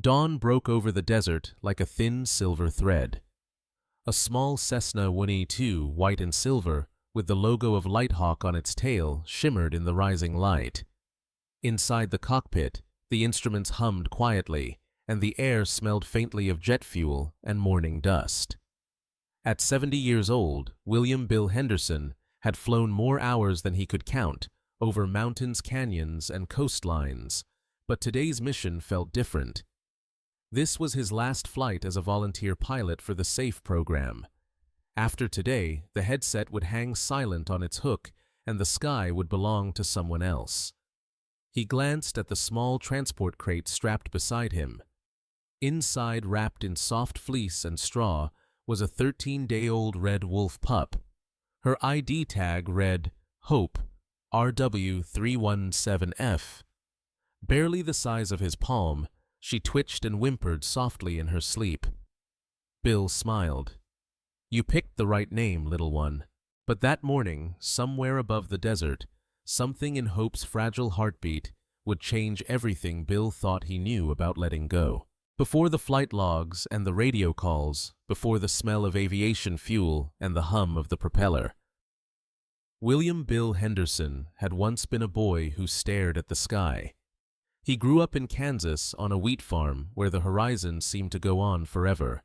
dawn broke over the desert like a thin silver thread. A small Cessna 182, white and silver, with the logo of LightHawk on its tail, shimmered in the rising light. Inside the cockpit, the instruments hummed quietly, and the air smelled faintly of jet fuel and morning dust. At 70 years old, William Bill Henderson had flown more hours than he could count over mountains, canyons, and coastlines, but today's mission felt different. This was his last flight as a volunteer pilot for the SAFE program. After today, the headset would hang silent on its hook and the sky would belong to someone else. He glanced at the small transport crate strapped beside him. Inside, wrapped in soft fleece and straw, was a 13-day-old red wolf pup. Her ID tag read, Hope, RW317F. Barely the size of his palm, she twitched and whimpered softly in her sleep. Bill smiled. You picked the right name, little one. But that morning, somewhere above the desert, something in Hope's fragile heartbeat would change everything Bill thought he knew about letting go. Before the flight logs and the radio calls, before the smell of aviation fuel and the hum of the propeller. William Bill Henderson had once been a boy who stared at the sky. He grew up in Kansas on a wheat farm where the horizon seemed to go on forever.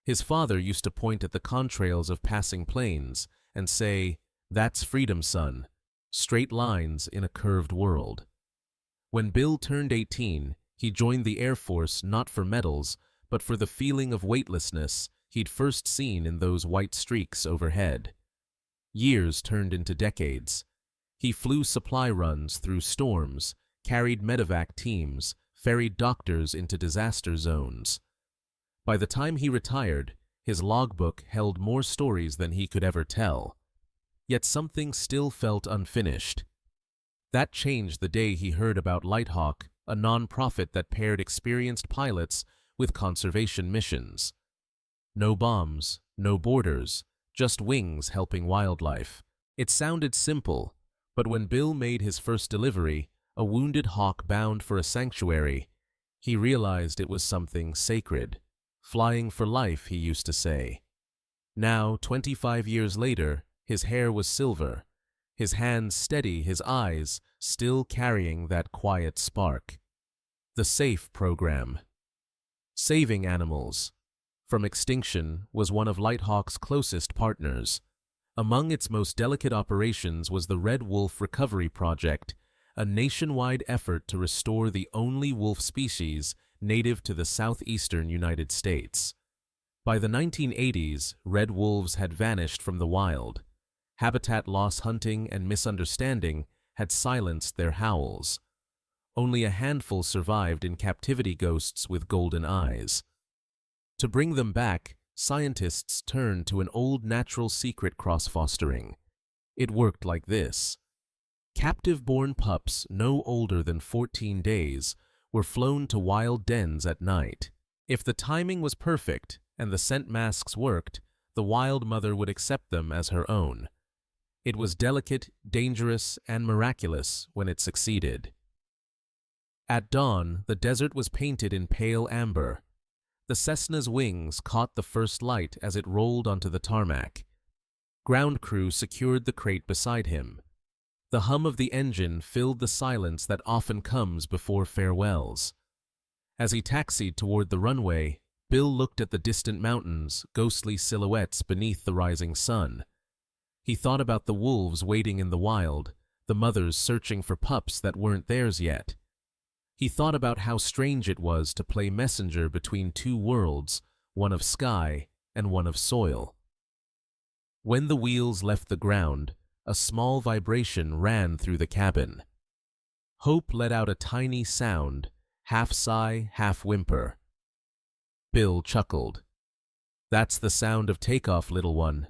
His father used to point at the contrails of passing planes and say, "That's freedom, son. Straight lines in a curved world." When Bill turned 18, he joined the Air Force not for medals, but for the feeling of weightlessness he'd first seen in those white streaks overhead. Years turned into decades. He flew supply runs through storms, carried medevac teams, ferried doctors into disaster zones. By the time he retired, his logbook held more stories than he could ever tell. Yet something still felt unfinished. That changed the day he heard about LightHawk, a non-profit that paired experienced pilots with conservation missions. No bombs, no borders, just wings helping wildlife. It sounded simple, but when Bill made his first delivery, a wounded hawk bound for a sanctuary, he realized it was something sacred. Flying for life, he used to say. Now, 25 years later, his hair was silver, his hands steady, his eyes still carrying that quiet spark. The SAFE Program. Saving animals from extinction was one of LightHawk's closest partners. Among its most delicate operations was the Red Wolf Recovery Project, a nationwide effort to restore the only wolf species native to the southeastern United States. By the 1980s, red wolves had vanished from the wild. Habitat loss, hunting, and misunderstanding had silenced their howls. Only a handful survived in captivity, ghosts with golden eyes. To bring them back, scientists turned to an old natural secret: cross-fostering. It worked like this. Captive-born pups no older than 14 days were flown to wild dens at night. If the timing was perfect and the scent masks worked, the wild mother would accept them as her own. It was delicate, dangerous, and miraculous when it succeeded. At dawn, the desert was painted in pale amber. The Cessna's wings caught the first light as it rolled onto the tarmac. Ground crew secured the crate beside him. The hum of the engine filled the silence that often comes before farewells. As he taxied toward the runway, Bill looked at the distant mountains, ghostly silhouettes beneath the rising sun. He thought about the wolves waiting in the wild, the mothers searching for pups that weren't theirs yet. He thought about how strange it was to play messenger between two worlds, one of sky and one of soil. When the wheels left the ground, a small vibration ran through the cabin. Hope let out a tiny sound, half sigh, half whimper. Bill chuckled. "That's the sound of takeoff, little one.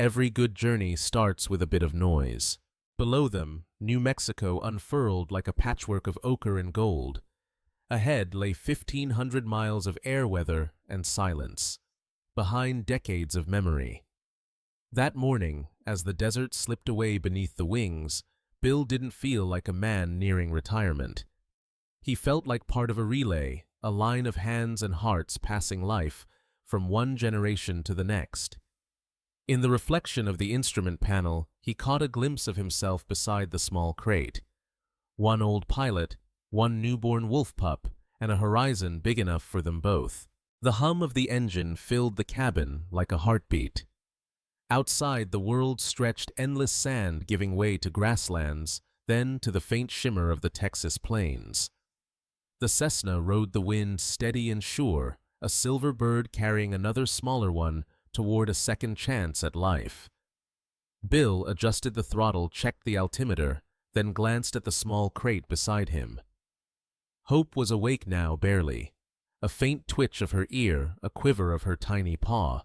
Every good journey starts with a bit of noise." Below them, New Mexico unfurled like a patchwork of ochre and gold. Ahead lay 1,500 miles of air weather and silence. Behind, decades of memory. That morning, as the desert slipped away beneath the wings, Bill didn't feel like a man nearing retirement. He felt like part of a relay, a line of hands and hearts passing life from one generation to the next. In the reflection of the instrument panel, he caught a glimpse of himself beside the small crate. One old pilot, one newborn wolf pup, and a horizon big enough for them both. The hum of the engine filled the cabin like a heartbeat. Outside, the world stretched endless sand giving way to grasslands, then to the faint shimmer of the Texas plains. The Cessna rode the wind steady and sure, a silver bird carrying another smaller one toward a second chance at life. Bill adjusted the throttle, checked the altimeter, then glanced at the small crate beside him. Hope was awake now barely. A faint twitch of her ear, a quiver of her tiny paw.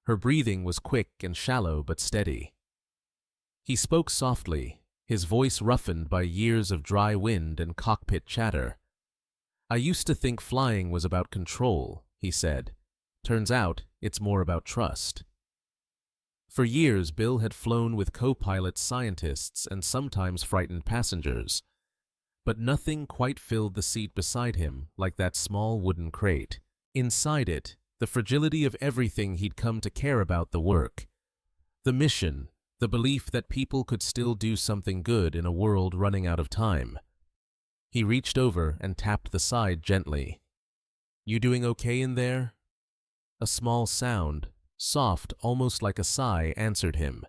Her breathing was quick and shallow but steady. He spoke softly, his voice roughened by years of dry wind and cockpit chatter. "I used to think flying was about control," he said. "Turns out it's more about trust." For years, Bill had flown with co-pilots, scientists, and sometimes frightened passengers. But nothing quite filled the seat beside him like that small wooden crate. Inside it, the fragility of everything he'd come to care about: the work, the mission, the belief that people could still do something good in a world running out of time. He reached over and tapped the side gently. "You doing okay in there?" A small sound, soft, almost like a sigh, answered him.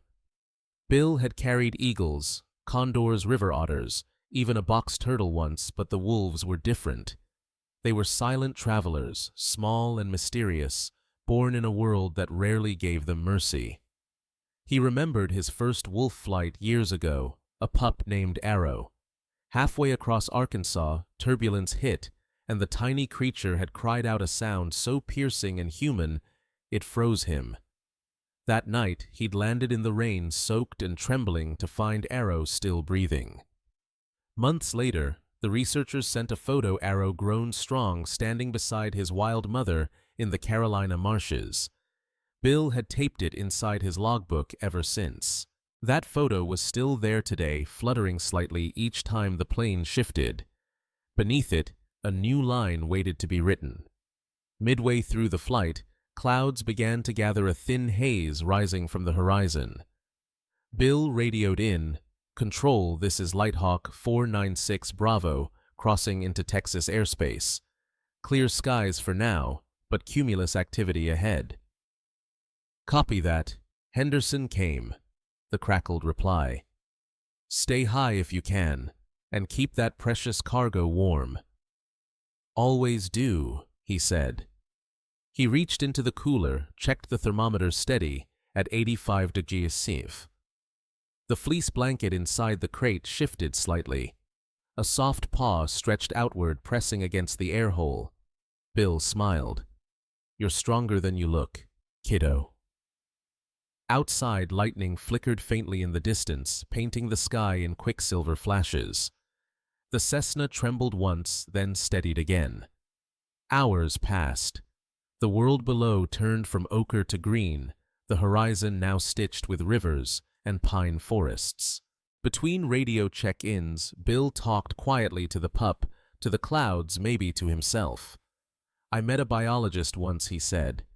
Bill had carried eagles, condors, river otters, even a box turtle once, but the wolves were different. They were silent travelers, small and mysterious, born in a world that rarely gave them mercy. He remembered his first wolf flight years ago, a pup named Arrow. Halfway across Arkansas, turbulence hit, and the tiny creature had cried out a sound so piercing and human, it froze him. That night, he'd landed in the rain, soaked and trembling, to find Arrow still breathing. Months later, the researchers sent a photo: Arrow grown strong, standing beside his wild mother in the Carolina marshes. Bill had taped it inside his logbook ever since. That photo was still there today, fluttering slightly each time the plane shifted. Beneath it, a new line waited to be written. Midway through the flight, clouds began to gather, a thin haze rising from the horizon. Bill radioed in, "Control, this is LightHawk 496 Bravo, crossing into Texas airspace. Clear skies for now, but cumulus activity ahead." "Copy that. Henderson," came the crackled reply. "Stay high if you can, and keep that precious cargo warm." "Always do," he said. He reached into the cooler, checked the thermometer steady at 85 degrees Celsius. The fleece blanket inside the crate shifted slightly. A soft paw stretched outward, pressing against the air hole. Bill smiled. "You're stronger than you look, kiddo." Outside, lightning flickered faintly in the distance, painting the sky in quicksilver flashes. The Cessna trembled once, then steadied again. Hours passed. The world below turned from ochre to green, the horizon now stitched with rivers and pine forests. Between radio check-ins, Bill talked quietly to the pup, to the clouds, maybe to himself. "I met a biologist once," he said.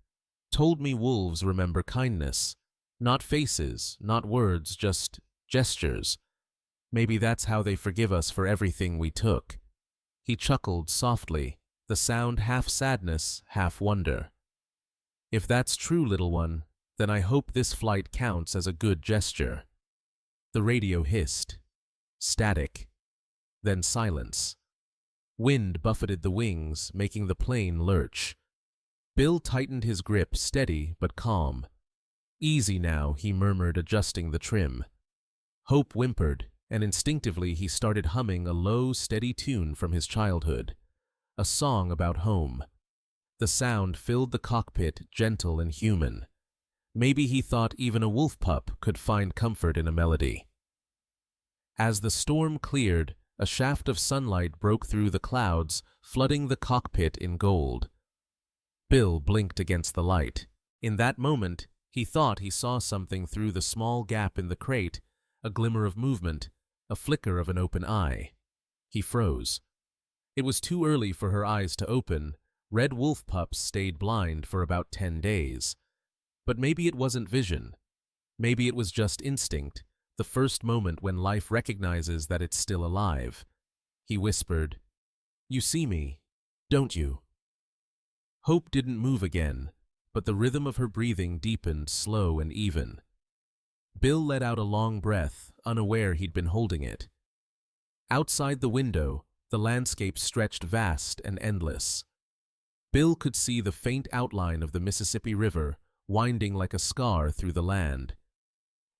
"Told me wolves remember kindness. Not faces, not words, just gestures. Maybe that's how they forgive us for everything we took." He chuckled softly, the sound half sadness, half wonder. "If that's true, little one, then I hope this flight counts as a good gesture." The radio hissed. Static. Then silence. Wind buffeted the wings, making the plane lurch. Bill tightened his grip, steady but calm. "Easy now," he murmured, adjusting the trim. Hope whimpered, and instinctively he started humming a low, steady tune from his childhood. A song about home. The sound filled the cockpit, gentle and human. Maybe he thought even a wolf pup could find comfort in a melody. As the storm cleared, a shaft of sunlight broke through the clouds, flooding the cockpit in gold. Bill blinked against the light. In that moment, he thought he saw something through the small gap in the crate, a glimmer of movement, a flicker of an open eye. He froze. It was too early for her eyes to open. Red wolf pups stayed blind for about 10 days. But maybe it wasn't vision. Maybe it was just instinct, the first moment when life recognizes that it's still alive. He whispered, "You see me, don't you?" Hope didn't move again, but the rhythm of her breathing deepened, slow and even. Bill let out a long breath, unaware he'd been holding it. Outside the window, the landscape stretched vast and endless. Bill could see the faint outline of the Mississippi River winding like a scar through the land.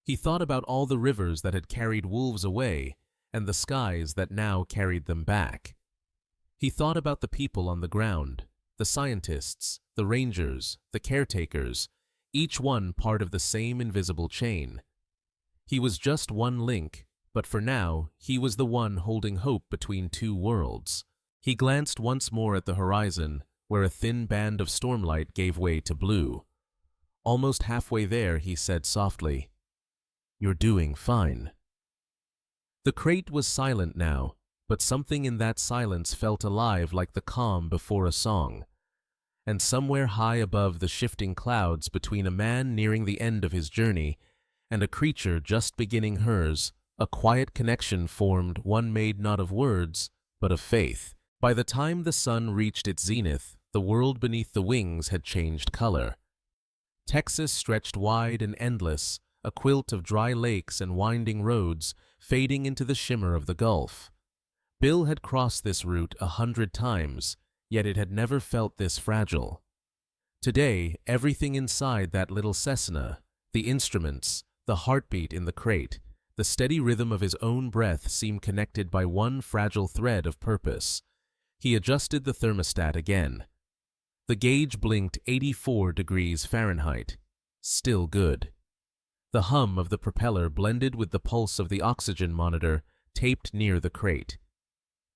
He thought about all the rivers that had carried wolves away and the skies that now carried them back. He thought about the people on the ground, the scientists, the rangers, the caretakers, each one part of the same invisible chain. He was just one link, but for now, he was the one holding hope between two worlds. He glanced once more at the horizon, where a thin band of stormlight gave way to blue. Almost halfway there, he said softly, "You're doing fine." The crate was silent now, but something in that silence felt alive like the calm before a song. And somewhere high above the shifting clouds, between a man nearing the end of his journey and a creature just beginning hers, a quiet connection formed, one made not of words, but of faith. By the time the sun reached its zenith, the world beneath the wings had changed color. Texas stretched wide and endless, a quilt of dry lakes and winding roads, fading into the shimmer of the Gulf. Bill had crossed this route 100 times, yet it had never felt this fragile. Today, everything inside that little Cessna, the instruments, the heartbeat in the crate, the steady rhythm of his own breath seemed connected by one fragile thread of purpose. He adjusted the thermostat again. The gauge blinked 84 degrees Fahrenheit. Still good. The hum of the propeller blended with the pulse of the oxygen monitor taped near the crate.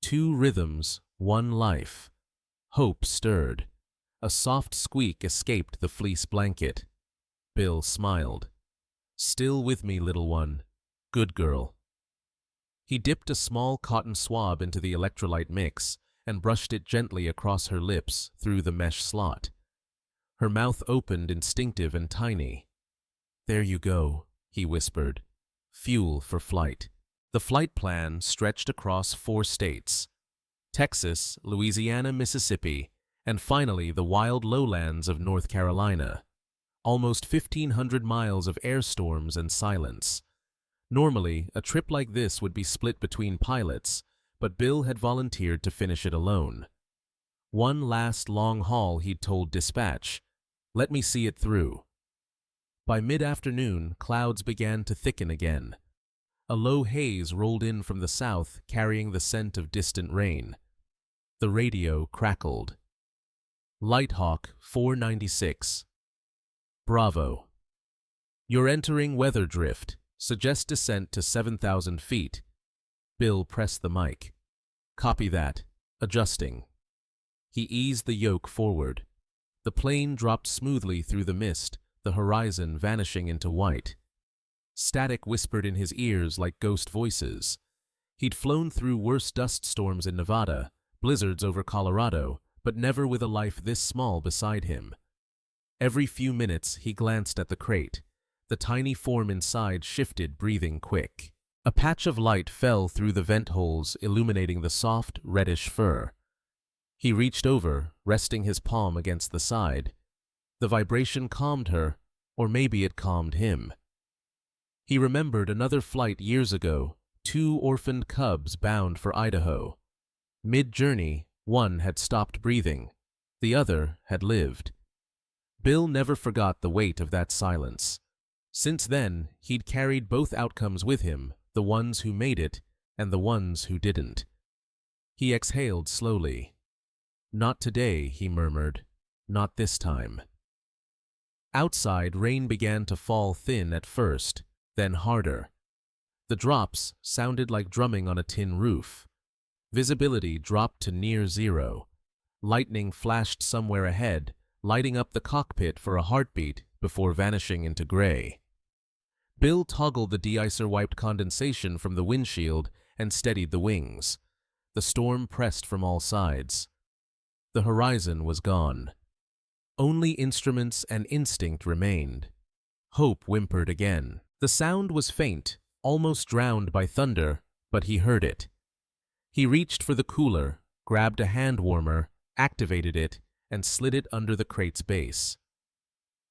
Two rhythms, one life. Hope stirred. A soft squeak escaped the fleece blanket. Bill smiled. "Still with me, little one. Good girl." He dipped a small cotton swab into the electrolyte mix and brushed it gently across her lips through the mesh slot. Her mouth opened, instinctive and tiny. "There you go," he whispered. "Fuel for flight." The flight plan stretched across 4 states: Texas, Louisiana, Mississippi, and finally the wild lowlands of North Carolina. Almost 1,500 miles of air storms and silence. Normally, a trip like this would be split between pilots, but Bill had volunteered to finish it alone. One last long haul, he'd told dispatch. "Let me see it through." By mid-afternoon, clouds began to thicken again. A low haze rolled in from the south, carrying the scent of distant rain. The radio crackled. "LightHawk 496. Bravo. You're entering weather drift. Suggest descent to 7,000 feet. Bill pressed the mic. "Copy that. Adjusting." He eased the yoke forward. The plane dropped smoothly through the mist, the horizon vanishing into white. Static whispered in his ears like ghost voices. He'd flown through worse dust storms in Nevada, blizzards over Colorado, but never with a life this small beside him. Every few minutes he glanced at the crate. The tiny form inside shifted, breathing quick. A patch of light fell through the vent holes, illuminating the soft, reddish fur. He reached over, resting his palm against the side. The vibration calmed her, or maybe it calmed him. He remembered another flight years ago, 2 orphaned cubs bound for Idaho. Mid-journey, one had stopped breathing. The other had lived. Bill never forgot the weight of that silence. Since then, he'd carried both outcomes with him, the ones who made it and the ones who didn't. He exhaled slowly. "Not today," he murmured. "Not this time." Outside, rain began to fall thin at first, then harder. The drops sounded like drumming on a tin roof. Visibility dropped to near zero. Lightning flashed somewhere ahead, lighting up the cockpit for a heartbeat before vanishing into gray. Bill toggled the de-icer, wiped condensation from the windshield, and steadied the wings. The storm pressed from all sides. The horizon was gone. Only instruments and instinct remained. Hope whimpered again. The sound was faint, almost drowned by thunder, but he heard it. He reached for the cooler, grabbed a hand warmer, activated it, and slid it under the crate's base.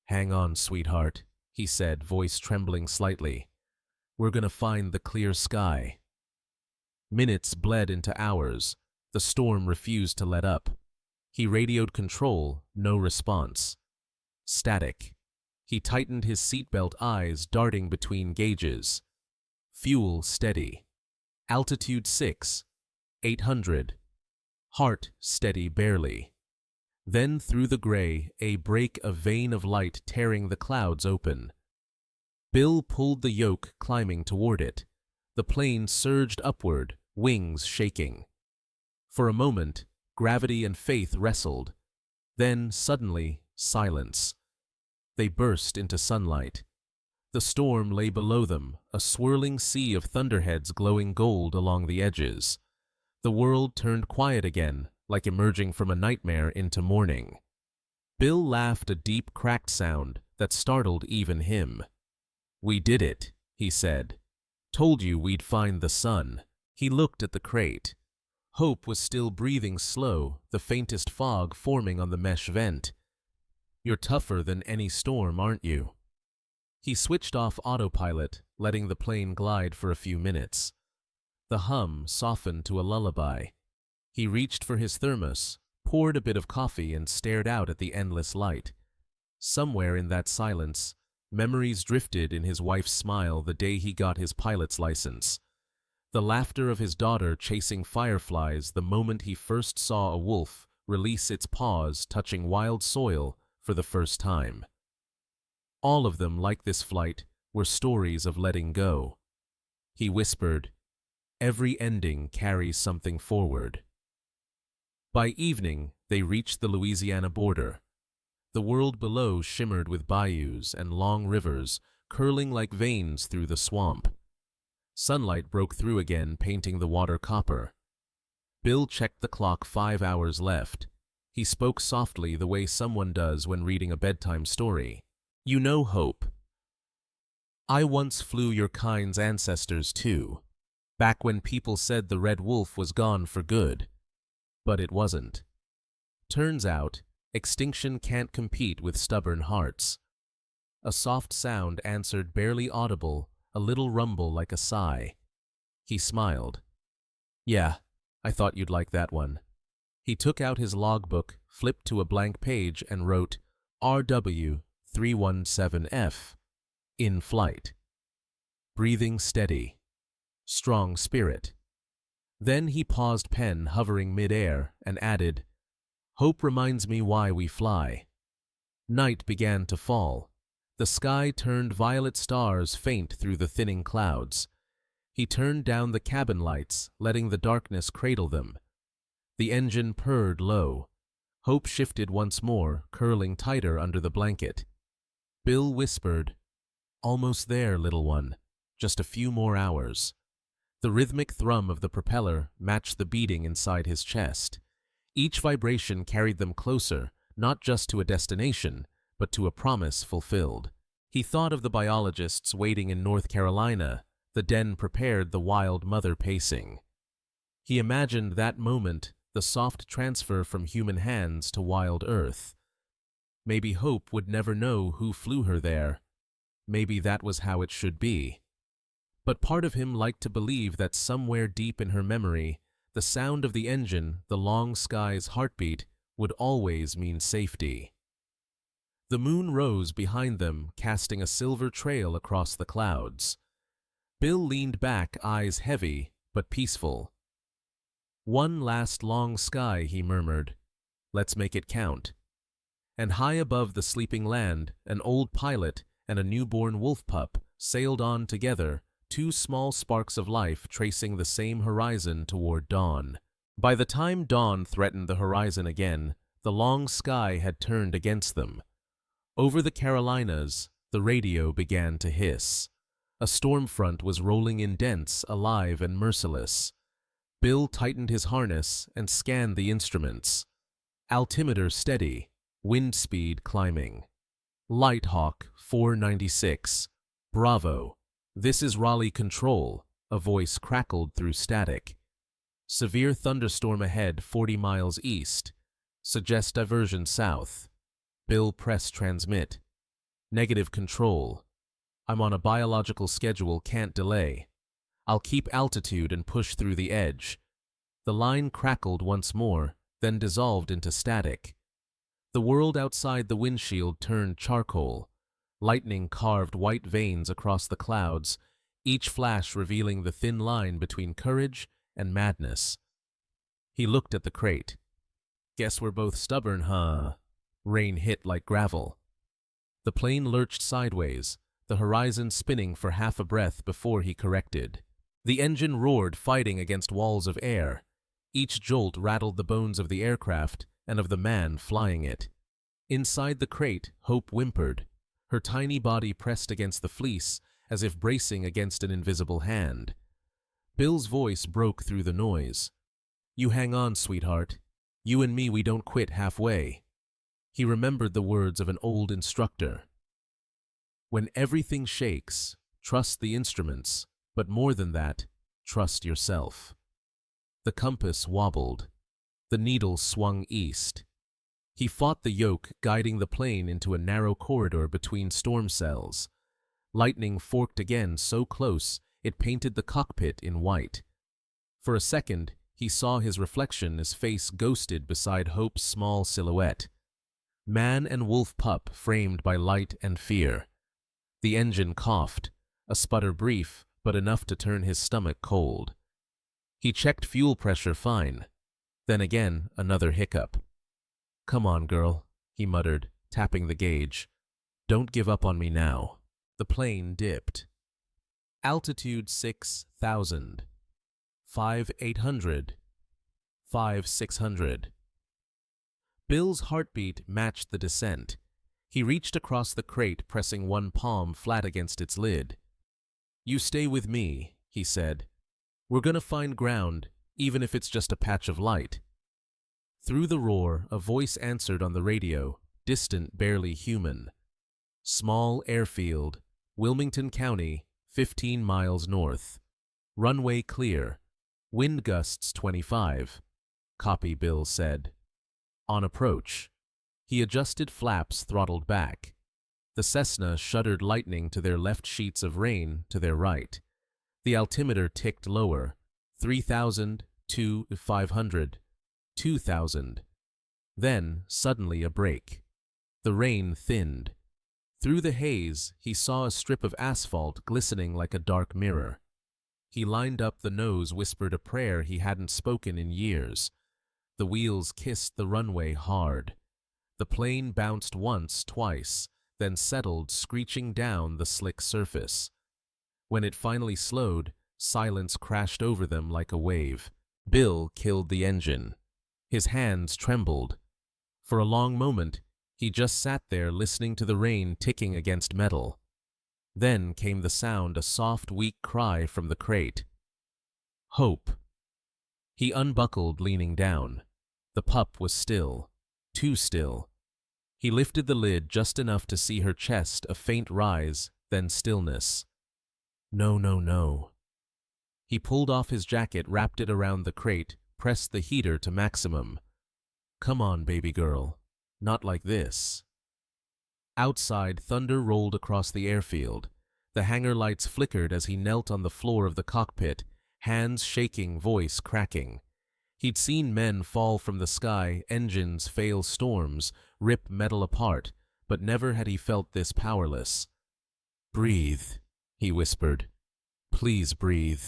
"Hang on, sweetheart," he said, voice trembling slightly. "We're gonna find the clear sky." Minutes bled into hours. The storm refused to let up. He radioed control, no response. Static. He tightened his seatbelt, eyes darting between gauges. Fuel steady. Altitude 6. 800. Heart steady barely. Then through the gray, a break, a vein of light tearing the clouds open. Bill pulled the yoke, climbing toward it. The plane surged upward, wings shaking. For a moment, gravity and faith wrestled. Then, suddenly, silence. They burst into sunlight. The storm lay below them, a swirling sea of thunderheads glowing gold along the edges. The world turned quiet again, like emerging from a nightmare into morning. Bill laughed, a deep, cracked sound that startled even him. "We did it," he said. "Told you we'd find the sun." He looked at the crate. Hope was still breathing slow, the faintest fog forming on the mesh vent. "You're tougher than any storm, aren't you?" He switched off autopilot, letting the plane glide for a few minutes. The hum softened to a lullaby. He reached for his thermos, poured a bit of coffee, and stared out at the endless light. Somewhere in that silence, memories drifted in his wife's smile the day he got his pilot's license. The laughter of his daughter chasing fireflies the moment he first saw a wolf release its paws, touching wild soil for the first time. All of them, like this flight, were stories of letting go. He whispered, "Every ending carries something forward." By evening, they reached the Louisiana border. The world below shimmered with bayous and long rivers curling like veins through the swamp. Sunlight broke through again, painting the water copper. Bill checked the clock, 5 hours left. He spoke softly, the way someone does when reading a bedtime story. "You know, Hope, I once flew your kind's ancestors too, back when people said the red wolf was gone for good. But it wasn't. Turns out, extinction can't compete with stubborn hearts." A soft sound answered, barely audible, a little rumble like a sigh. He smiled. "Yeah, I thought you'd like that one." He took out his logbook, flipped to a blank page, and wrote RW 317F, in flight. Breathing steady. Strong spirit. Then he paused, pen hovering mid-air, and added, "Hope reminds me why we fly." Night began to fall. The sky turned violet, stars faint through the thinning clouds. He turned down the cabin lights, letting the darkness cradle them. The engine purred low. Hope shifted once more, curling tighter under the blanket. Bill whispered, "Almost there, little one. Just a few more hours." The rhythmic thrum of the propeller matched the beating inside his chest. Each vibration carried them closer, not just to a destination, but to a promise fulfilled. He thought of the biologists waiting in North Carolina, the den prepared, the wild mother pacing. He imagined that moment, the soft transfer from human hands to wild earth. Maybe Hope would never know who flew her there. Maybe that was how it should be. But part of him liked to believe that somewhere deep in her memory, the sound of the engine, the long sky's heartbeat, would always mean safety. The moon rose behind them, casting a silver trail across the clouds. Bill leaned back, eyes heavy but peaceful. "One last long sky," he murmured. "Let's make it count." And high above the sleeping land, an old pilot and a newborn wolf pup sailed on together, two small sparks of life tracing the same horizon toward dawn. By the time dawn threatened the horizon again, the long sky had turned against them. Over the Carolinas, the radio began to hiss. A storm front was rolling in, dense, alive, and merciless. Bill tightened his harness and scanned the instruments. Altimeter steady, wind speed climbing. LightHawk 496. Bravo. This is Raleigh Control, a voice crackled through static. Severe thunderstorm ahead 40 miles east. Suggest diversion south. Bill pressed transmit. Negative control. I'm on a biological schedule, can't delay. I'll keep altitude and push through the edge. The line crackled once more, then dissolved into static. The world outside the windshield turned charcoal. Lightning carved white veins across the clouds, each flash revealing the thin line between courage and madness. He looked at the crate. Guess we're both stubborn, huh? Rain hit like gravel. The plane lurched sideways, the horizon spinning for half a breath before he corrected. The engine roared, fighting against walls of air. Each jolt rattled the bones of the aircraft and of the man flying it. Inside the crate, Hope whimpered, her tiny body pressed against the fleece as if bracing against an invisible hand. Bill's voice broke through the noise. You hang on, sweetheart. You and me, we don't quit halfway. He remembered the words of an old instructor. When everything shakes, trust the instruments, but more than that, trust yourself. The compass wobbled. The needle swung east. He fought the yoke, guiding the plane into a narrow corridor between storm cells. Lightning forked again so close it painted the cockpit in white. For a second, he saw his reflection, his face ghosted beside Hope's small silhouette. Man and wolf pup framed by light and fear. The engine coughed, a sputter brief, but enough to turn his stomach cold. He checked fuel pressure fine. Then again, another hiccup. Come on, girl, he muttered, tapping the gauge. Don't give up on me now. The plane dipped. Altitude 6,000. 5,800. 5,600. Bill's heartbeat matched the descent. He reached across the crate, pressing one palm flat against its lid. You stay with me, he said. We're gonna find ground, even if it's just a patch of light. Through the roar, a voice answered on the radio, distant, barely human. Small airfield, Wilmington County, 15 miles north. Runway clear. Wind gusts 25. Copy, Bill said. On approach. He adjusted flaps, throttled back. The Cessna shuddered, lightning to their left, sheets of rain to their right. The altimeter ticked lower. 3,000, 2,500, 2,000. Then, suddenly, a break. The rain thinned. Through the haze, he saw a strip of asphalt glistening like a dark mirror. He lined up the nose, whispered a prayer he hadn't spoken in years. The wheels kissed the runway hard. The plane bounced once, twice, then settled, screeching down the slick surface. When it finally slowed, silence crashed over them like a wave. Bill killed the engine. His hands trembled. For a long moment, he just sat there listening to the rain ticking against metal. Then came the sound, a soft, weak cry from the crate. Hope. He unbuckled, leaning down. The pup was still. Too still. He lifted the lid just enough to see her chest, a faint rise, then stillness. No, no, no. He pulled off his jacket, wrapped it around the crate, pressed the heater to maximum. Come on, baby girl. Not like this. Outside, thunder rolled across the airfield. The hangar lights flickered as he knelt on the floor of the cockpit, hands shaking, voice cracking. He'd seen men fall from the sky, engines fail, storms, rip metal apart, but never had he felt this powerless. Breathe, he whispered. Please breathe.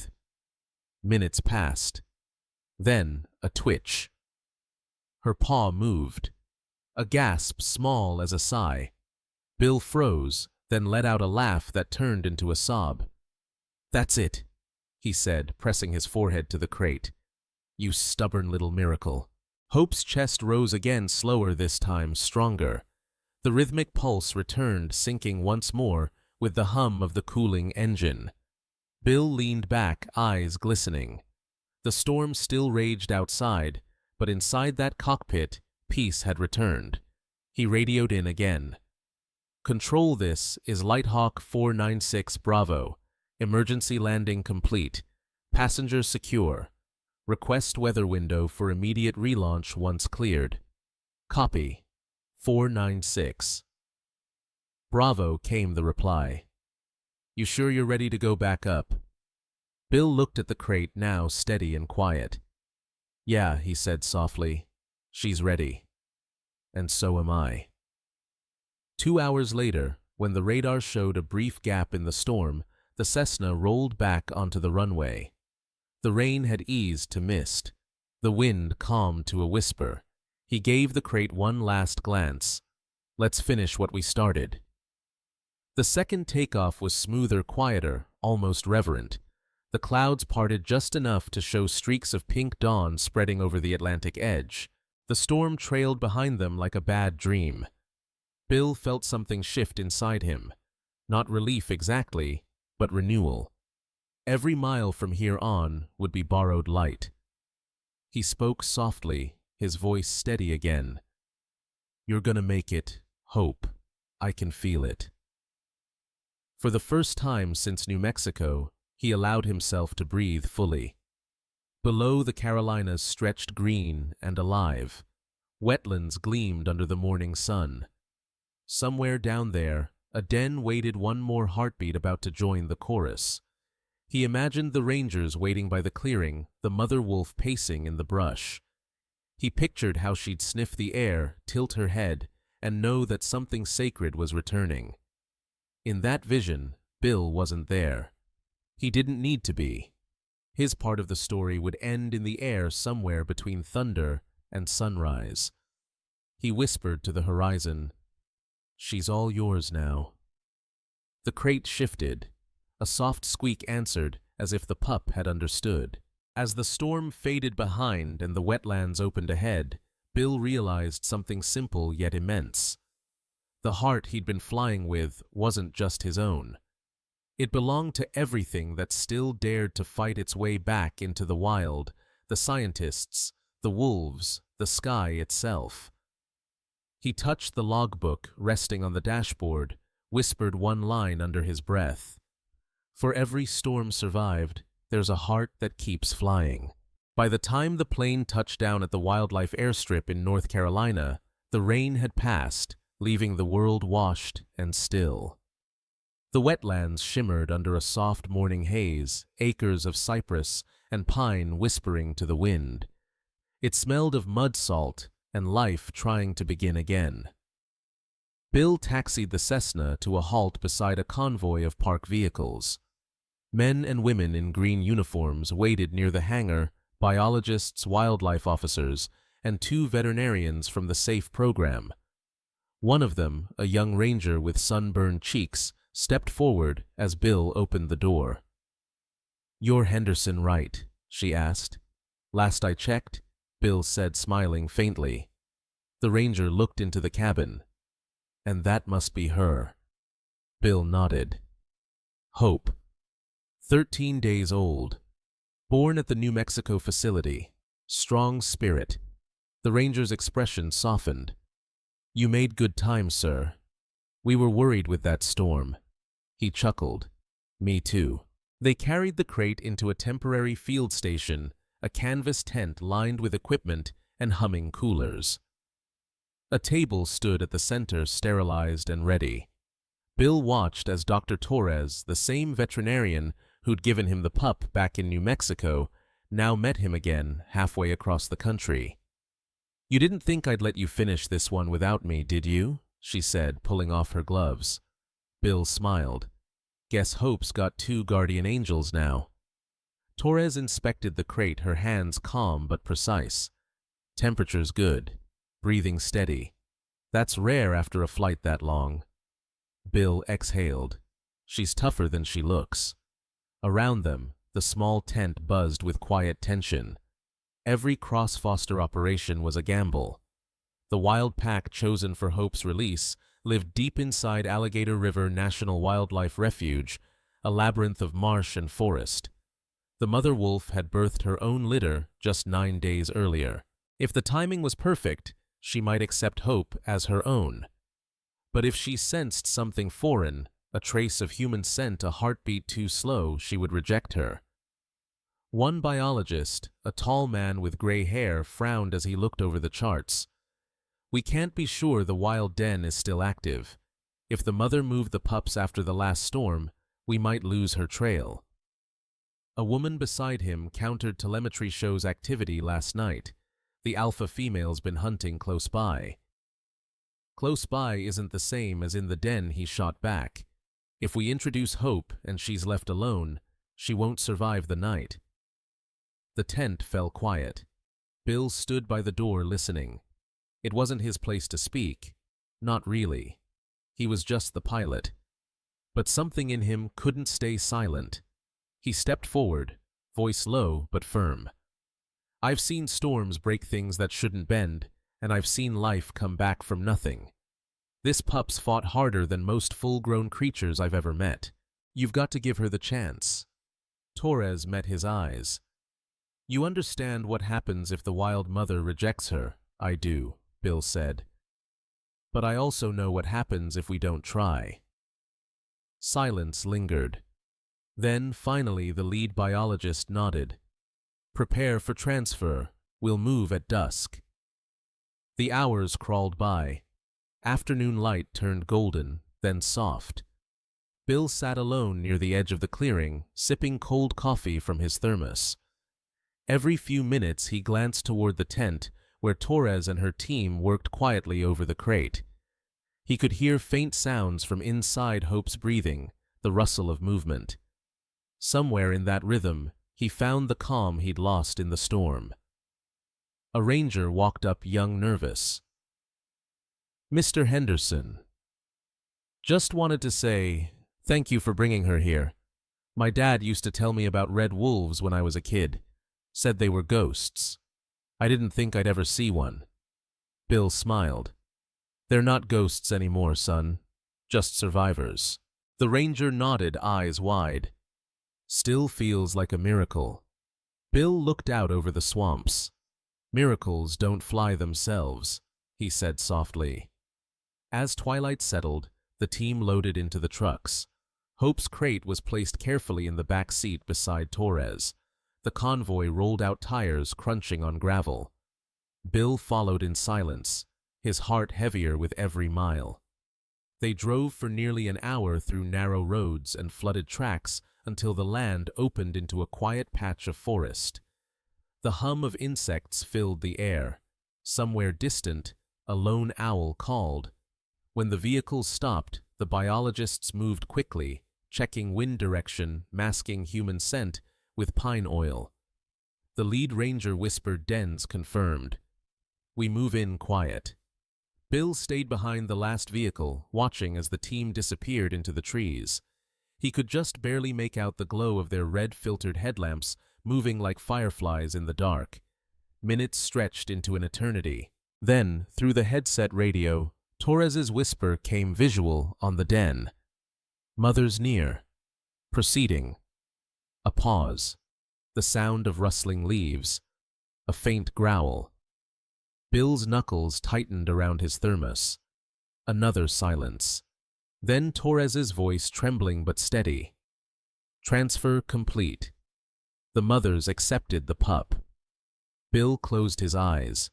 Minutes passed. Then a twitch. Her paw moved. A gasp small as a sigh. Bill froze, then let out a laugh that turned into a sob. That's it, he said, pressing his forehead to the crate. You stubborn little miracle. Hope's chest rose again, slower this time, stronger. The rhythmic pulse returned, sinking once more with the hum of the cooling engine. Bill leaned back, eyes glistening. The storm still raged outside, but inside that cockpit, peace had returned. He radioed in again. "Control, this is LightHawk 496 Bravo. Emergency landing complete. Passengers secure. Request weather window for immediate relaunch once cleared. Copy. 496. Bravo, came the reply. "You sure you're ready to go back up?" Bill looked at the crate, now steady and quiet. "Yeah," he said softly. "She's ready. And so am I." 2 hours later, when the radar showed a brief gap in the storm, the Cessna rolled back onto the runway. The rain had eased to mist. The wind calmed to a whisper. He gave the crate one last glance. "Let's finish what we started." The second takeoff was smoother, quieter, almost reverent. The clouds parted just enough to show streaks of pink dawn spreading over the Atlantic edge. The storm trailed behind them like a bad dream. Bill felt something shift inside him. Not relief exactly, but renewal. Every mile from here on would be borrowed light. He spoke softly, his voice steady again. "You're gonna make it, Hope. I can feel it." For the first time since New Mexico, he allowed himself to breathe fully. Below, the Carolinas stretched green and alive. Wetlands gleamed under the morning sun. Somewhere down there, a den waited, one more heartbeat about to join the chorus. He imagined the rangers waiting by the clearing, the mother wolf pacing in the brush. He pictured how she'd sniff the air, tilt her head, and know that something sacred was returning. In that vision, Bill wasn't there. He didn't need to be. His part of the story would end in the air somewhere between thunder and sunrise. He whispered to the horizon, "She's all yours now." The crate shifted. A soft squeak answered, as if the pup had understood. As the storm faded behind and the wetlands opened ahead, Bill realized something simple yet immense. The heart he'd been flying with wasn't just his own. It belonged to everything that still dared to fight its way back into the wild, the scientists, the wolves, the sky itself. He touched the logbook resting on the dashboard, whispered one line under his breath. "For every storm survived, there's a heart that keeps flying." By the time the plane touched down at the wildlife airstrip in North Carolina, the rain had passed, leaving the world washed and still. The wetlands shimmered under a soft morning haze, acres of cypress and pine whispering to the wind. It smelled of mud salt and life trying to begin again. Bill taxied the Cessna to a halt beside a convoy of park vehicles. Men and women in green uniforms waited near the hangar, biologists, wildlife officers, and 2 veterinarians from the SAFE program. One of them, a young ranger with sunburned cheeks, stepped forward as Bill opened the door. "You're Henderson, right?" she asked. "Last I checked," Bill said, smiling faintly. The ranger looked into the cabin. "And that must be her." Bill nodded. Hope. 13 days old. Born at the New Mexico facility. Strong spirit. The ranger's expression softened. "You made good time, sir. We were worried with that storm." He chuckled. "Me too." They carried the crate into a temporary field station, a canvas tent lined with equipment and humming coolers. A table stood at the center, sterilized and ready. Bill watched as Dr. Torres, the same veterinarian who'd given him the pup back in New Mexico, now met him again halfway across the country. "You didn't think I'd let you finish this one without me, did you?" she said, pulling off her gloves. Bill smiled. "Guess Hope's got 2 guardian angels now." Torres inspected the crate, her hands calm but precise. "Temperature's good. Breathing steady. That's rare after a flight that long." Bill exhaled. "She's tougher than she looks." Around them, the small tent buzzed with quiet tension. Every cross-foster operation was a gamble. The wild pack chosen for Hope's release lived deep inside Alligator River National Wildlife Refuge, a labyrinth of marsh and forest. The mother wolf had birthed her own litter just 9 days earlier. If the timing was perfect, she might accept Hope as her own. But if she sensed something foreign, a trace of human scent, a heartbeat too slow, she would reject her. One biologist, a tall man with gray hair, frowned as he looked over the charts. We can't be sure the wild den is still active. If the mother moved the pups after the last storm, we might lose her trail. A woman beside him countered telemetry shows activity last night. The alpha female's been hunting close by. Close by isn't the same as in the den, he shot back. If we introduce Hope and she's left alone, she won't survive the night. The tent fell quiet. Bill stood by the door listening. It wasn't his place to speak. Not really. He was just the pilot. But something in him couldn't stay silent. He stepped forward, voice low but firm. I've seen storms break things that shouldn't bend, and I've seen life come back from nothing. This pup's fought harder than most full-grown creatures I've ever met. You've got to give her the chance. Torres met his eyes. You understand what happens if the wild mother rejects her? I do, Bill said. But I also know what happens if we don't try. Silence lingered. Then, finally, the lead biologist nodded. Prepare for transfer. We'll move at dusk. The hours crawled by. Afternoon light turned golden, then soft. Bill sat alone near the edge of the clearing, sipping cold coffee from his thermos. Every few minutes he glanced toward the tent, where Torres and her team worked quietly over the crate. He could hear faint sounds from inside Hope's breathing, the rustle of movement. Somewhere in that rhythm, he found the calm he'd lost in the storm. A ranger walked up, young, nervous. Mr. Henderson. Just wanted to say, thank you for bringing her here. My dad used to tell me about red wolves when I was a kid. Said they were ghosts. I didn't think I'd ever see one. Bill smiled. They're not ghosts anymore, son. Just survivors. The ranger nodded, eyes wide. Still feels like a miracle. Bill looked out over the swamps. Miracles don't fly themselves, he said softly. As twilight settled, the team loaded into the trucks. Hope's crate was placed carefully in the back seat beside Torres. The convoy rolled out, tires crunching on gravel. Bill followed in silence, his heart heavier with every mile. They drove for nearly an hour through narrow roads and flooded tracks until the land opened into a quiet patch of forest. The hum of insects filled the air. Somewhere distant, a lone owl called. When the vehicles stopped, the biologists moved quickly, checking wind direction, masking human scent with pine oil. The lead ranger whispered, dens confirmed. We move in quiet. Bill stayed behind the last vehicle, watching as the team disappeared into the trees. He could just barely make out the glow of their red-filtered headlamps moving like fireflies in the dark. Minutes stretched into an eternity. Then, through the headset radio, Torres's whisper came visual on the den. Mother's near. Proceeding. A pause. The sound of rustling leaves. A faint growl. Bill's knuckles tightened around his thermos. Another silence. Then Torres's voice, trembling but steady. Transfer complete. The mothers accepted the pup. Bill closed his eyes.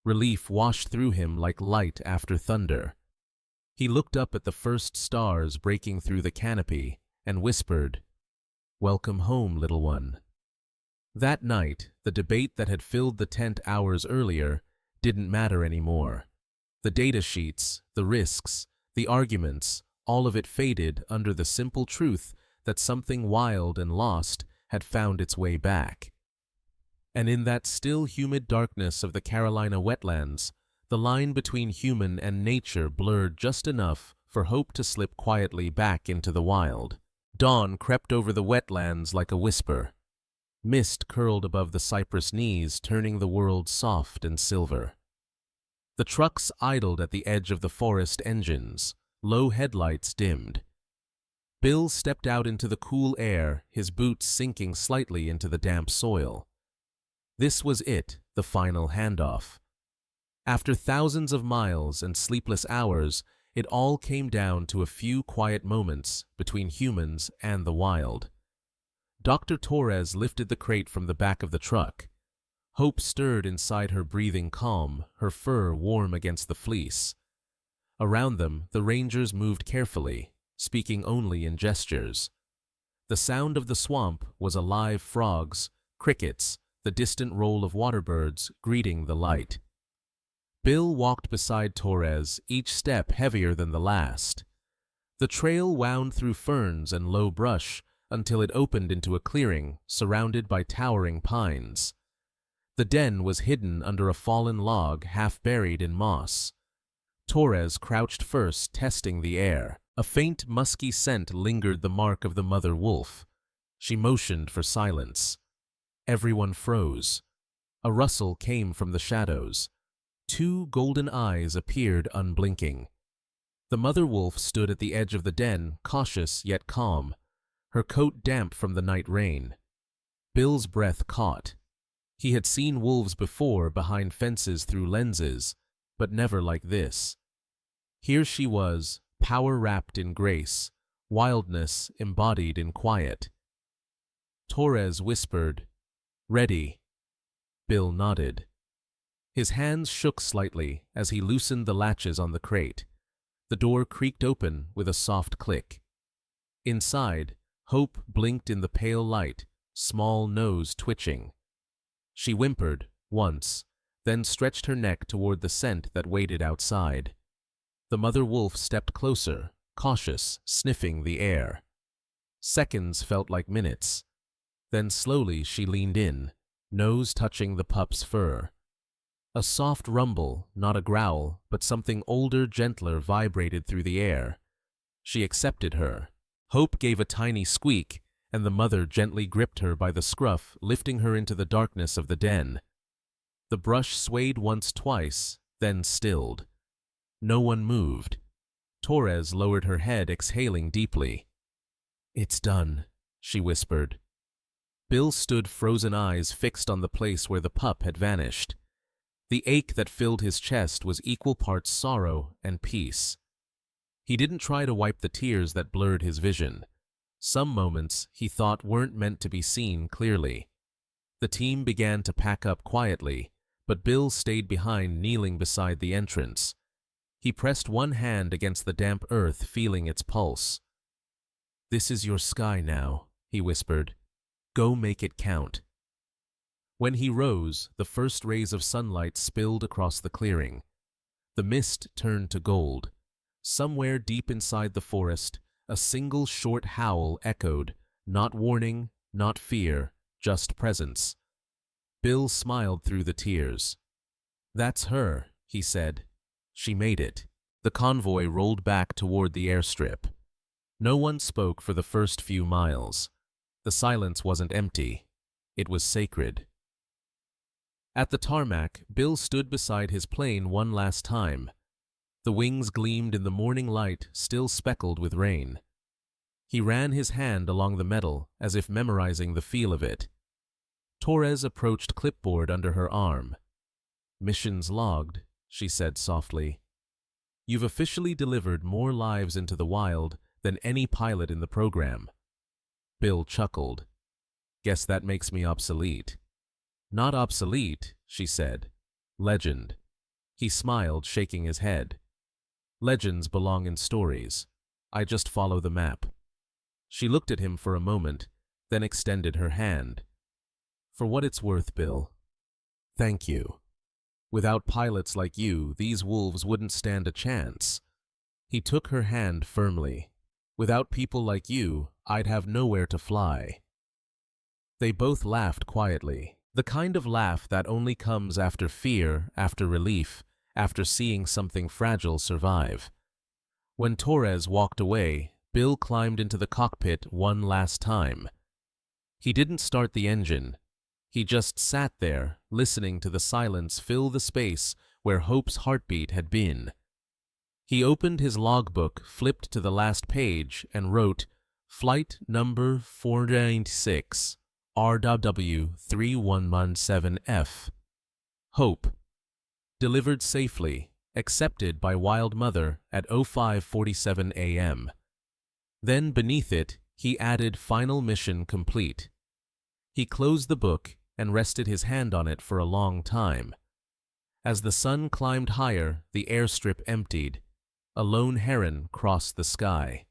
Relief washed through him like light after thunder. He looked up at the first stars breaking through the canopy and whispered, Welcome home, little one. That night, the debate that had filled the tent hours earlier didn't matter anymore. The data sheets, the risks, the arguments, all of it faded under the simple truth that something wild and lost had found its way back. And in that still humid darkness of the Carolina wetlands, the line between human and nature blurred just enough for Hope to slip quietly back into the wild. Dawn crept over the wetlands like a whisper. Mist curled above the cypress knees, turning the world soft and silver. The trucks idled at the edge of the forest engines, low headlights dimmed. Bill stepped out into the cool air, his boots sinking slightly into the damp soil. This was it, the final handoff. After thousands of miles and sleepless hours, it all came down to a few quiet moments between humans and the wild. Dr. Torres lifted the crate from the back of the truck. Hope stirred inside her, breathing calm, her fur warm against the fleece. Around them, the rangers moved carefully, speaking only in gestures. The sound of the swamp was alive: frogs, crickets, the distant roll of waterbirds greeting the light. Bill walked beside Torres, each step heavier than the last. The trail wound through ferns and low brush until it opened into a clearing surrounded by towering pines. The den was hidden under a fallen log half buried in moss. Torres crouched first, testing the air. A faint, musky scent lingered, the mark of the mother wolf. She motioned for silence. Everyone froze. A rustle came from the shadows. Two golden eyes appeared, unblinking. The mother wolf stood at the edge of the den, cautious yet calm, her coat damp from the night rain. Bill's breath caught. He had seen wolves before, behind fences, through lenses, but never like this. Here she was, power wrapped in grace, wildness embodied in quiet. Torres whispered, "Ready." Bill nodded. His hands shook slightly as he loosened the latches on the crate. The door creaked open with a soft click. Inside, Hope blinked in the pale light, small nose twitching. She whimpered once, then stretched her neck toward the scent that waited outside. The mother wolf stepped closer, cautious, sniffing the air. Seconds felt like minutes. Then slowly she leaned in, nose touching the pup's fur. A soft rumble, not a growl, but something older, gentler, vibrated through the air. She accepted her. Hope gave a tiny squeak, and the mother gently gripped her by the scruff, lifting her into the darkness of the den. The brush swayed once, twice, then stilled. No one moved. Torres lowered her head, exhaling deeply. "It's done," she whispered. Bill stood, frozen eyes fixed on the place where the pup had vanished. The ache that filled his chest was equal parts sorrow and peace. He didn't try to wipe the tears that blurred his vision. Some moments, he thought, weren't meant to be seen clearly. The team began to pack up quietly, but Bill stayed behind, kneeling beside the entrance. He pressed one hand against the damp earth, feeling its pulse. "This is your sky now," he whispered. "Go make it count." When he rose, the first rays of sunlight spilled across the clearing. The mist turned to gold. Somewhere deep inside the forest, a single short howl echoed, not warning, not fear, just presence. Bill smiled through the tears. "That's her," he said. "She made it." The convoy rolled back toward the airstrip. No one spoke for the first few miles. The silence wasn't empty. It was sacred. At the tarmac, Bill stood beside his plane one last time. The wings gleamed in the morning light, still speckled with rain. He ran his hand along the metal, as if memorizing the feel of it. Torres approached clipboard under her arm. "Missions logged," she said softly. "You've officially delivered more lives into the wild than any pilot in the program." Bill chuckled. "Guess that makes me obsolete." "Not obsolete," she said. "Legend." He smiled, shaking his head. "Legends belong in stories. I just follow the map." She looked at him for a moment, then extended her hand. "For what it's worth, Bill. Thank you. Without pilots like you, these wolves wouldn't stand a chance." He took her hand firmly. "Without people like you, I'd have nowhere to fly." They both laughed quietly, the kind of laugh that only comes after fear, after relief, after seeing something fragile survive. When Torres walked away, Bill climbed into the cockpit one last time. He didn't start the engine. He just sat there, listening to the silence fill the space where Hope's heartbeat had been. He opened his logbook, flipped to the last page, and wrote, Flight number 496, RW 3117F. Hope. Delivered safely, accepted by Wild Mother at 05:47 a.m. Then beneath it, he added final mission complete. He closed the book and rested his hand on it for a long time. As the sun climbed higher, the airstrip emptied. A lone heron crossed the sky.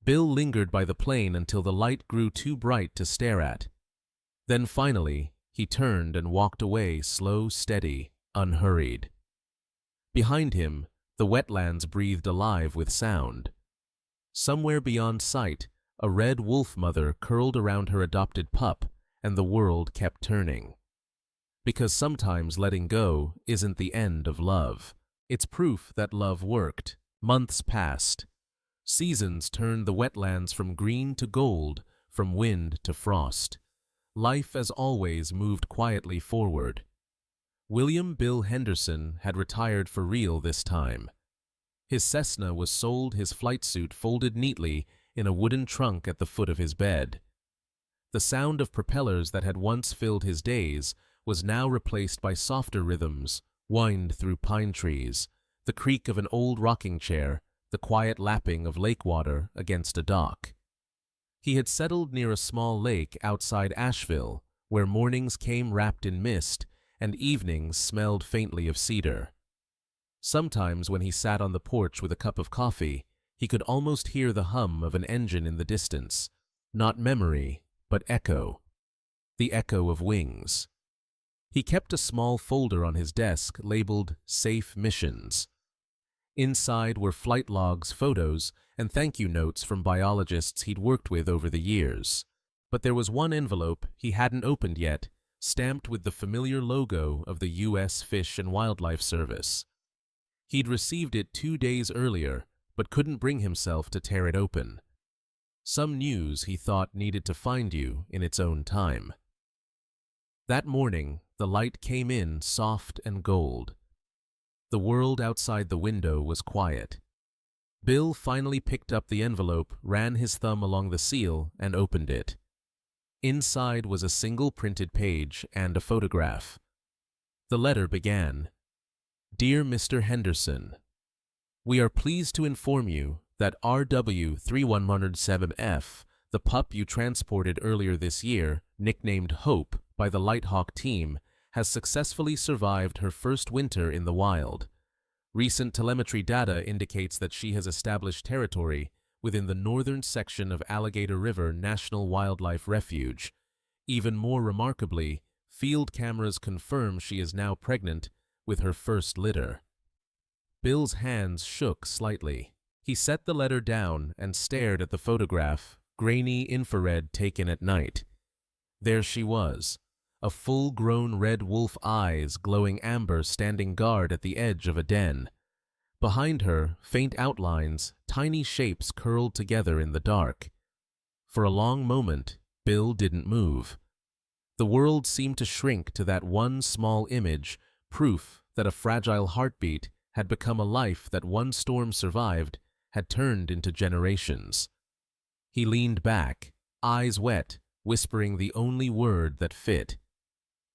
Bill lingered by the plane until the light grew too bright to stare at. Then finally, he turned and walked away, slow, steady, unhurried. Behind him, the wetlands breathed alive with sound. Somewhere beyond sight, a red wolf mother curled around her adopted pup, and the world kept turning. Because sometimes letting go isn't the end of love. It's proof that love worked. Months passed. Seasons turned the wetlands from green to gold, from wind to frost. Life, as always, moved quietly forward. William Bill Henderson had retired for real this time. His Cessna was sold, his flight suit folded neatly in a wooden trunk at the foot of his bed. The sound of propellers that had once filled his days was now replaced by softer rhythms, whined through pine trees, the creak of an old rocking chair, the quiet lapping of lake water against a dock. He had settled near a small lake outside Asheville, where mornings came wrapped in mist and evenings smelled faintly of cedar. Sometimes when he sat on the porch with a cup of coffee, he could almost hear the hum of an engine in the distance, not memory, but echo. The echo of wings. He kept a small folder on his desk labeled SAFE Missions. Inside were flight logs, photos, and thank you notes from biologists he'd worked with over the years. But there was one envelope he hadn't opened yet, stamped with the familiar logo of the U.S. Fish and Wildlife Service. He'd received it 2 days earlier, but couldn't bring himself to tear it open. Some news, he thought, needed to find you in its own time. That morning, the light came in soft and gold. The world outside the window was quiet. Bill finally picked up the envelope, ran his thumb along the seal, and opened it. Inside was a single printed page and a photograph. The letter began, "Dear Mr. Henderson, we are pleased to inform you that RW 3117F, the pup you transported earlier this year, nicknamed Hope by the LightHawk team, has successfully survived her first winter in the wild. Recent telemetry data indicates that she has established territory within the northern section of Alligator River National Wildlife Refuge. Even more remarkably, field cameras confirm she is now pregnant with her first litter." Bill's hands shook slightly. He set the letter down and stared at the photograph, grainy infrared taken at night. There she was, a full-grown red wolf, eyes glowing amber, standing guard at the edge of a den. Behind her, faint outlines, tiny shapes curled together in the dark. For a long moment, Bill didn't move. The world seemed to shrink to that one small image, proof that a fragile heartbeat had become a life that one storm survived, had turned into generations. He leaned back, eyes wet, whispering the only word that fit.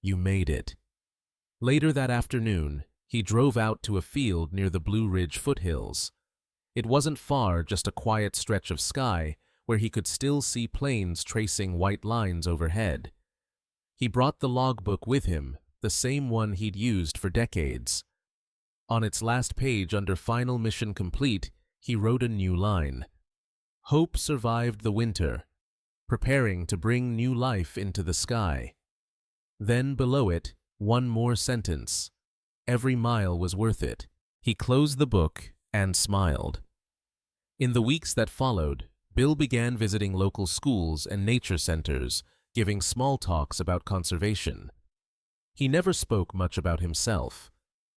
"You made it." Later that afternoon, he drove out to a field near the Blue Ridge foothills. It wasn't far, just a quiet stretch of sky where he could still see planes tracing white lines overhead. He brought the logbook with him, the same one he'd used for decades. On its last page, under Final Mission Complete, he wrote a new line. "Hope survived the winter, preparing to bring new life into the sky." Then below it, one more sentence. Every mile was worth it. He closed the book and smiled. In the weeks that followed, Bill began visiting local schools and nature centers, giving small talks about conservation. He never spoke much about himself.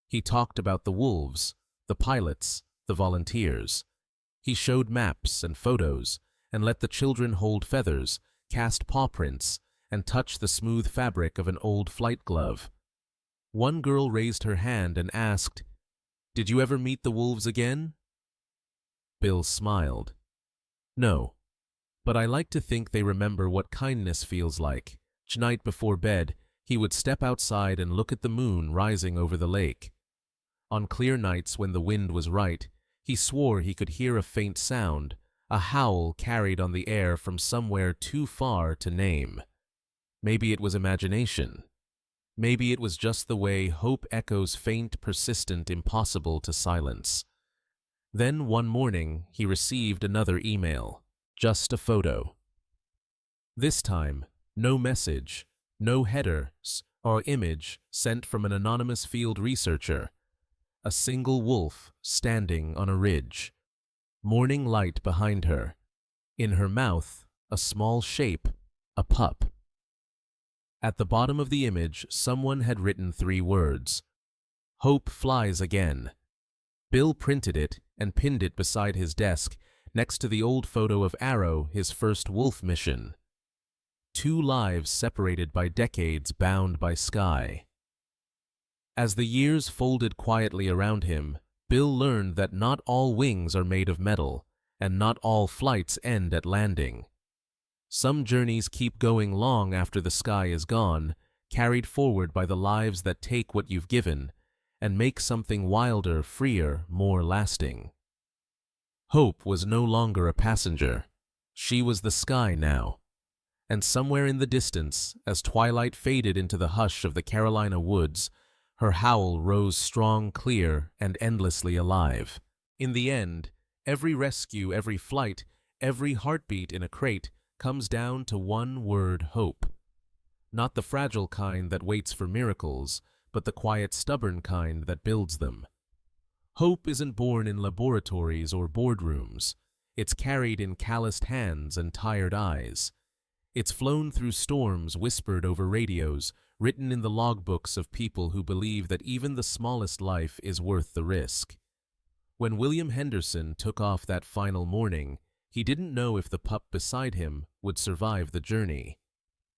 He talked about the wolves, the pilots, the volunteers. He showed maps and photos and let the children hold feathers, cast paw prints, and touch the smooth fabric of an old flight glove. One girl raised her hand and asked, "Did you ever meet the wolves again?" Bill smiled. "No, but I like to think they remember what kindness feels like. Each night before bed, he would step outside and look at the moon rising over the lake. On clear nights when the wind was right, he swore he could hear a faint sound, a howl carried on the air from somewhere too far to name. Maybe it was imagination. Maybe it was just the way hope echoes faint, persistent, impossible to silence. Then one morning, he received another email, just a photo. This time, no message, no header or image sent from an anonymous field researcher. A single wolf standing on a ridge. Morning light behind her. In her mouth, a small shape, a pup. At the bottom of the image, someone had written 3 words. Hope flies again. Bill printed it and pinned it beside his desk, next to the old photo of Arrow, his first wolf mission. 2 lives separated by decades, bound by sky. As the years folded quietly around him, Bill learned that not all wings are made of metal, and not all flights end at landing. Some journeys keep going long after the sky is gone, carried forward by the lives that take what you've given, and make something wilder, freer, more lasting. Hope was no longer a passenger. She was the sky now. And somewhere in the distance, as twilight faded into the hush of the Carolina woods, her howl rose strong, clear, and endlessly alive. In the end, every rescue, every flight, every heartbeat in a crate comes down to one word: hope. Not the fragile kind that waits for miracles, but the quiet, stubborn kind that builds them. Hope isn't born in laboratories or boardrooms. It's carried in calloused hands and tired eyes. It's flown through storms, whispered over radios, written in the logbooks of people who believe that even the smallest life is worth the risk. When William Henderson took off that final morning, he didn't know if the pup beside him would survive the journey.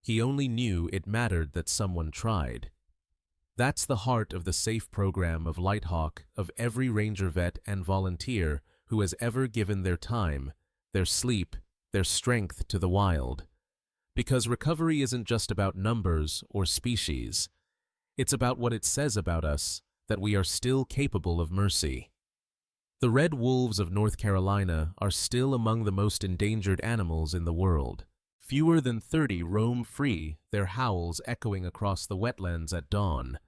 He only knew it mattered that someone tried. That's the heart of the SAFE program of LightHawk, of every ranger vet and volunteer who has ever given their time, their sleep, their strength to the wild. Because recovery isn't just about numbers or species. It's about what it says about us, that we are still capable of mercy. The red wolves of North Carolina are still among the most endangered animals in the world. Fewer than 30 roam free, their howls echoing across the wetlands at dawn.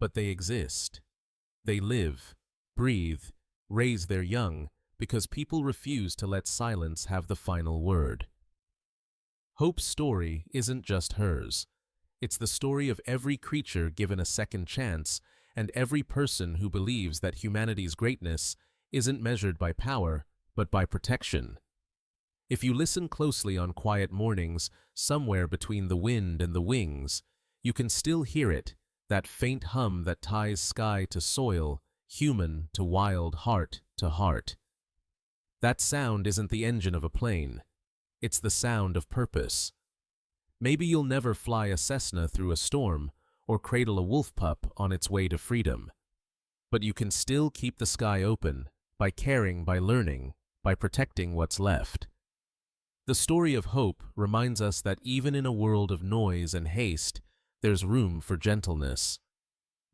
But they exist. They live, breathe, raise their young, because people refuse to let silence have the final word. Hope's story isn't just hers. It's the story of every creature given a second chance, and every person who believes that humanity's greatness isn't measured by power, but by protection. If you listen closely on quiet mornings, somewhere between the wind and the wings, you can still hear it, that faint hum that ties sky to soil, human to wild, heart to heart. That sound isn't the engine of a plane. It's the sound of purpose. Maybe you'll never fly a Cessna through a storm or cradle a wolf pup on its way to freedom. But you can still keep the sky open by caring, by learning, by protecting what's left. The story of hope reminds us that even in a world of noise and haste, there's room for gentleness.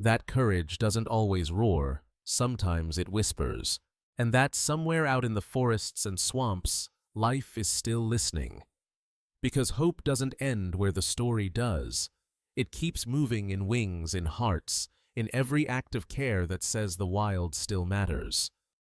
That courage doesn't always roar, sometimes it whispers. And that somewhere out in the forests and swamps, life is still listening. Because hope doesn't end where the story does. It keeps moving in wings, in hearts, in every act of care that says the wild still matters.